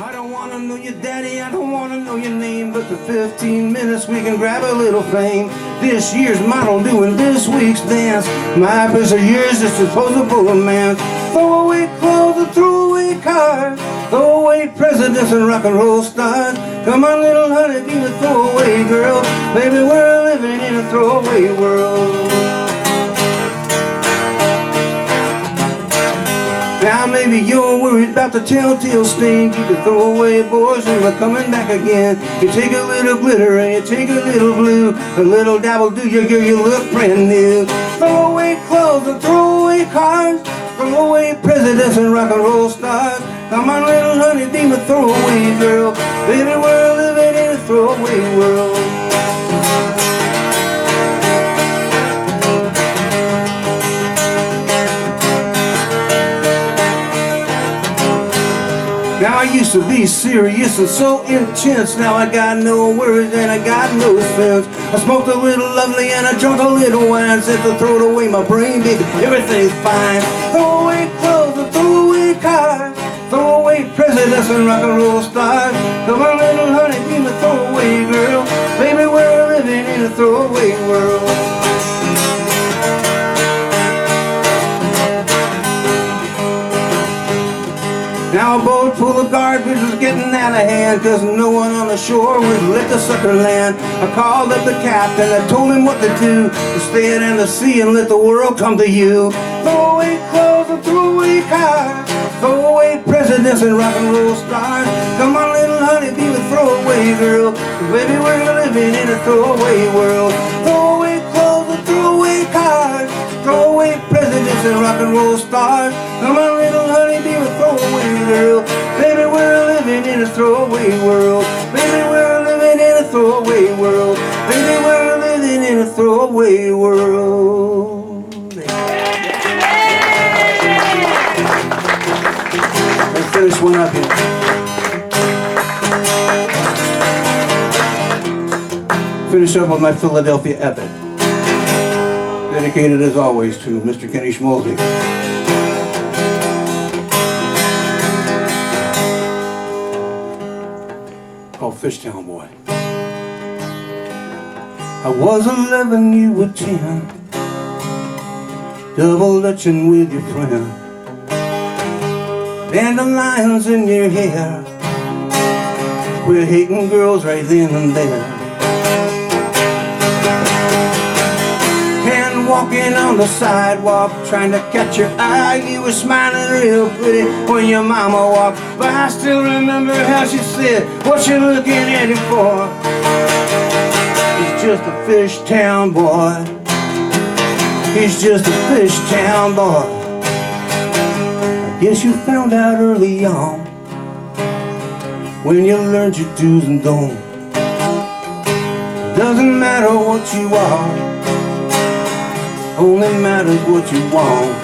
I don't wanna know your daddy, I don't wanna know your name, but for 15 minutes we can grab a little fame. This year's model doing this week's dance. My piece of yours is disposable man. Throw away clothes and throw away cars. Throw away presidents and rock and roll stars. Come on little honey, be a throwaway girl. Baby, we're living in a throwaway world. Now maybe you're worried about the telltale stain. Keep the throwaway boys and they're coming back again. You take a little glitter and you take a little blue. A little dabble do you, girl, you look brand new. Throw away clothes and throw away cars. Throw away presidents and rock and roll stars. Come on little honey, be my throwaway girl. Baby, we're living in a throwaway world. Now I used to be serious and so intense. Now I got no worries and I got no sense. I smoked a little lovely and I drank a little wine. Said to throw away my brain, baby, everything's fine. Throw away clothes and throw away cars. Throw away presidents and rock and roll stars. Come on little honey, be my throwaway girl. Baby, we're living in a throwaway world. Now a boat full of garbage was getting out of hand, cause no one on the shore would let the sucker land. I called up the captain, I told him what to do, to stay it in the sea and let the world come to you. Throw away clothes and throw away cars. Throw away presidents and rock and roll stars. Come on little honey, be a throwaway girl. Baby, we're living in a throwaway world. Throw away clothes and throw away cars. Throw away presidents and rock and roll stars. Come on little honey, be a throwaway girl. Baby, we're living in a throwaway world. Baby, we're living in a throwaway world. Baby, we're living in a throwaway world. Let's finish one up here. Finish up with my Philadelphia epic. Dedicated as always to Mr. Kenny Schmolzy. Called Fishtown Boy. I was 11, you were 10. Double dutching with your friend. Dandelions in your hair. Quit hating girls right then and there. Walking on the sidewalk, trying to catch your eye. You were smiling real pretty when your mama walked by. I still remember how she said, what you looking at him for? He's just a Fishtown boy. He's just a Fishtown boy. I guess you found out early on, when you learned your do's and don'ts. Doesn't matter what you are, only matters what you want.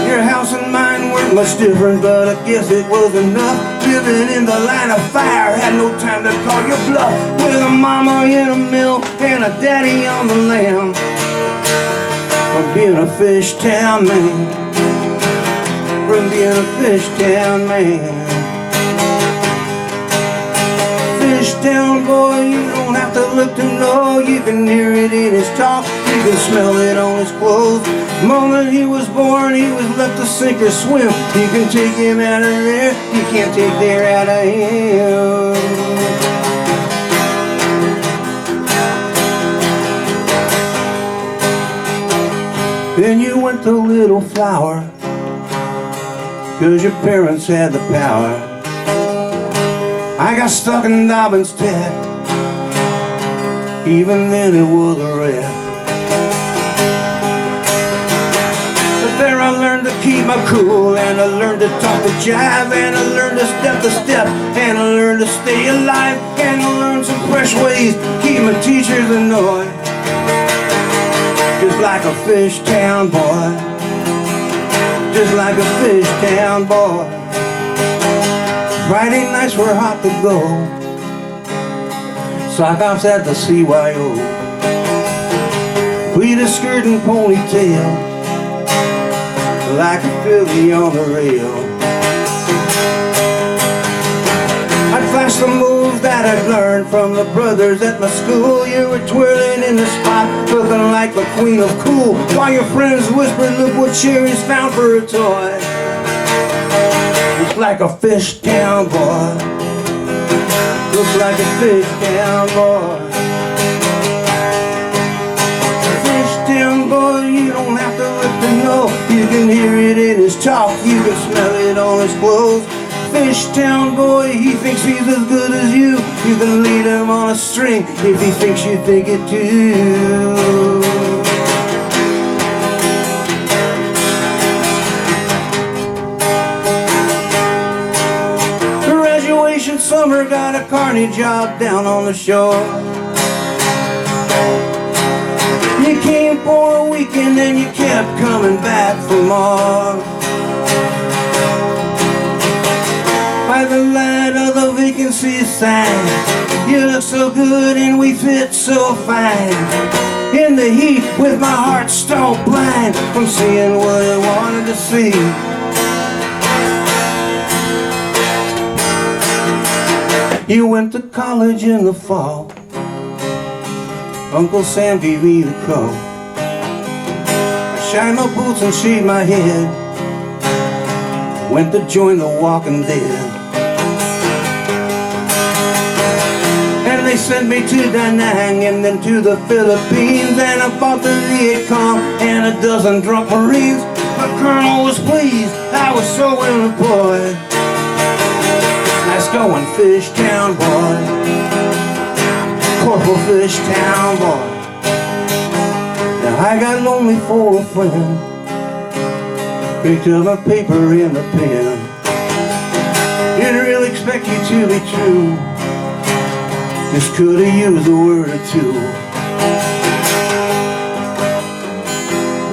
Your house and mine weren't much different, but I guess it was enough. Living in the line of fire, had no time to call your bluff. With a mama in a mill and a daddy on the lam. From being a Fishtown man, from being a Fishtown man. Fishtown boy, you don't have to look to know. You can hear it in his talk, you can smell it on his clothes. The moment he was born, he was left to sink or swim. You can take him out of there, you can't take there out of him. Then you went to Little Flower, cause your parents had the power. I got stuck in Dobbinstead, even then it was a wreck. But there I learned to keep my cool, and I learned to talk to jive, and I learned to step, and I learned to stay alive, and I learned some fresh ways to keep my teachers annoyed. Just like a Fishtown boy, just like a Fishtown boy. Friday nights were hot to go, sock-offs at the CYO. Pleated skirt and ponytail, like a filly on the rail. Just the moves that I'd learned from the brothers at my school. You were twirling in the spot, looking like the queen of cool, while your friends whispered, look what Sherry's found for a toy. Looks like a Fishtown boy. Looks like a Fishtown boy. Fishtown boy, you don't have to look to know. You can hear it in his talk, you can smell it on his clothes. Fishtown boy, he thinks he's as good as you. You can lead him on a string if he thinks you think it too. Graduation summer, got a carny job down on the shore. You came for a weekend and you kept coming back for more. By the light of the vacancy sign, you look so good and we fit so fine. In the heat with my heart stone blind from seeing what I wanted to see. You went to college in the fall. Uncle Sam gave me the call. I shined my boots and shaved my head, went to join the Walking Dead. And they sent me to Da Nang and then to the Philippines, and I fought the Viet Cong and a dozen drunk Marines. The colonel was pleased, I was so unemployed. Nice going, Fishtown boy. Corporal Fishtown boy. Now I got lonely for a friend, picked up my paper and a pen. Didn't really expect you to be true, just could've used a word or two.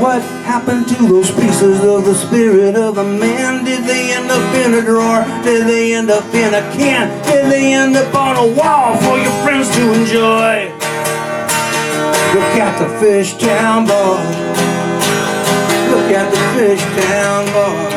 What happened to those pieces of the spirit of a man? Did they end up in a drawer? Did they end up in a can? Did they end up on a wall for your friends to enjoy? Look at the Fishtown boy. Look at the Fishtown boy.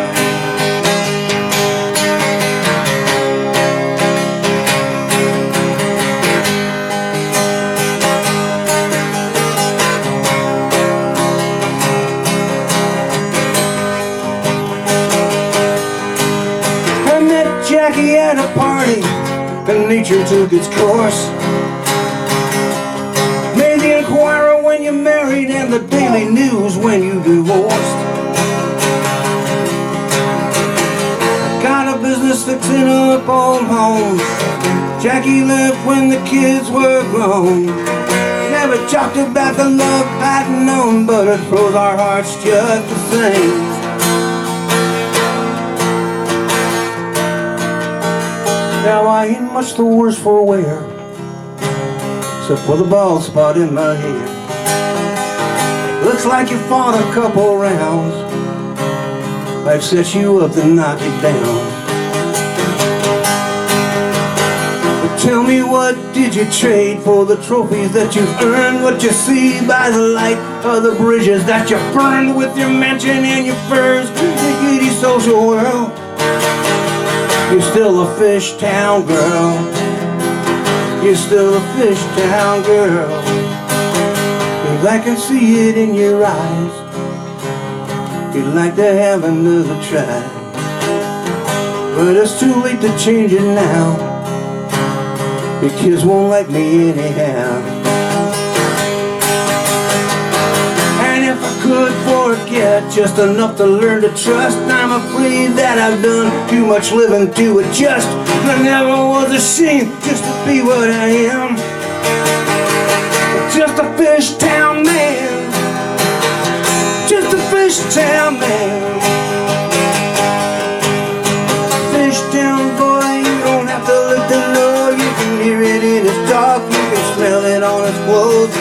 Jackie at a party, and nature took its course. Made the Inquirer when you married, and the Daily News when you divorced. Got a business fixing up old homes. Jackie left when the kids were grown. Never talked about the love I'd known, but it froze our hearts just the same. Now I ain't much the worse for wear, except for the bald spot in my hair. Looks like you fought a couple rounds, I've set you up to knock it down. But tell me, what did you trade for the trophies that you've earned? What you see by the light of the bridges that you burned with your mansion and your furs, the giddy social world? You're still a Fishtown girl. You're still a Fishtown girl. 'Cause I can see it in your eyes. You'd like to have another try, but it's too late to change it now. Your kids won't like me anyhow. And if I could forget just enough to learn to trust, I'm afraid that I've done too much living to adjust. I never was ashamed just to be what I am, just a Fishtown man, just a Fishtown man. Fishtown boy, you don't have to look to know. You can hear it in his talk, you can smell it on his clothes.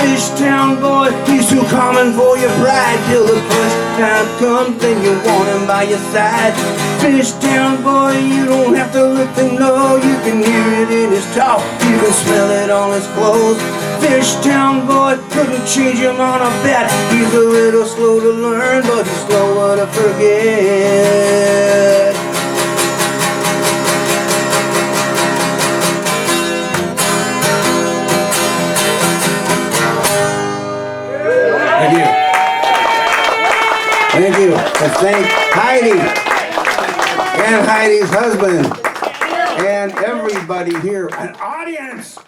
Fishtown boy, he's too common for your pride. Till the push time comes, then you want him by your side. Fishtown boy, you don't have to look to know. You can hear it in his talk, you can smell it on his clothes. Fishtown boy, couldn't change him on a bet. He's a little slow to learn, but he's slower to forget. thank Heidi and Heidi's husband and everybody here. An audience.